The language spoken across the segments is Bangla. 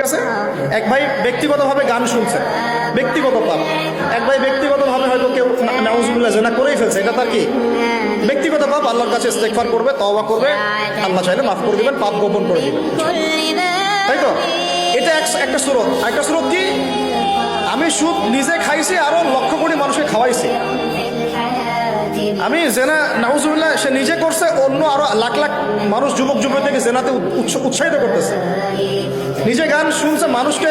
আছে? এক ভাই ব্যক্তিগতভাবে গান শুনছে, ব্যক্তিগত পাপ। এক ভাই ব্যক্তিগতভাবে হয়তো কেউ নাউজুবিল্লাহ জিনা করেই ফেলছে, এটা তার কি ব্যক্তিগত পাপ। আল্লাহর কাছে ইস্তেগফার করবে, তওবা করবে, আল্লাহ চাইলে মাফ করে দিবেন, পাপ গোপন করে দিবেন, তাই তো? এটা একটা সুরত। একটা সুরত কি, আমি সুদ নিজে খাইছি, আরো লক্ষ কোটি মানুষকে খাওয়াইছি। আমি জেনা নাউজুবিল্লাহ সে নিজে করছে, অন্য আরো লাখ লাখ মানুষ, যুবক যুবতীকে জেনাতে উৎসাহিত করতেছে। নিজে গান শুনছে, মানুষকে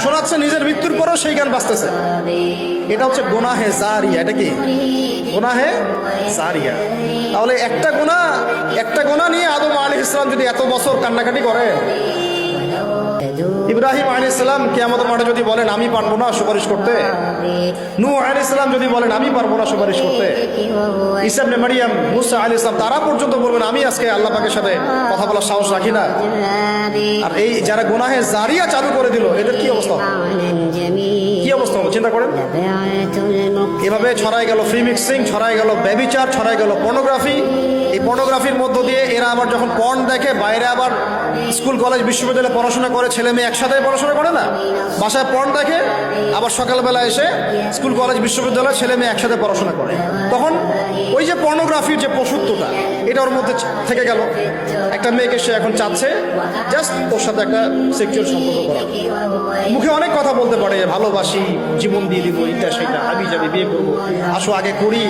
শোনাচ্ছে, নিজের মৃত্যুর পরেও সেই গান বাজতেছে। এটা হচ্ছে গুনাহে জারিয়া। এটা কি গুনাহে জারিয়া? তাহলে একটা গুনাহ নিয়ে আদম আলাইহিস সালাম যদি এত বছর কান্নাকাটি করে, ইব্রাহিম আলাইহিস সালাম কিয়ামতের মাঠে যদি বলেন আমি পারবো না সুপারিশ করতে, নূহ আলাইহিস সালাম যদি বলেন আমি পারবো না সুপারিশ করতে, ঈসা ইবনে মারইয়াম, মুসা আলাইহিস সালাম তারা পর্যন্ত বলবেন আমি আজকে আল্লাহ পাকের সাথে কথা বলার সাহস রাখি না। আর এই যারা গুনাহে জারিয়া চালু করে দিল, এদের কি অবস্থা হবে? কি অবস্থা হবে চিন্তা করেন। এভাবে ছড়াই গেল ফ্রি মিক্সিং, ছড়াই গেল ব্যভিচার, ছড়াই গেল পর্নোগ্রাফি। এই পর্নোগ্রাফির মধ্য দিয়ে এরা আবার যখন পর্ন দেখে, বাইরে আবার স্কুল কলেজ বিশ্ববিদ্যালয়ে পড়াশোনা করে, ছেলে মেয়ে একসাথে পড়াশোনা করে না, বাসায় পর্ন দেখে, আবার সকালবেলা এসে স্কুল কলেজ বিশ্ববিদ্যালয়ে ছেলে মেয়ে একসাথে পড়াশোনা করে। তখন ওই যে পর্নোগ্রাফির যে পশুত্বটা, এটা ওর মধ্যে থেকে গেল। একটা মেয়েকে সে এখন চাচ্ছে জাস্ট ওর সাথে একটা সেক্সুয়াল সম্পর্ক করা। মুখে অনেক কথা বলতে পারে, ভালোবাসি, জীবন দিয়ে দিব, এটা সেটা, হাবি যাবি, বিয়ে করবো, আসো আগে করি।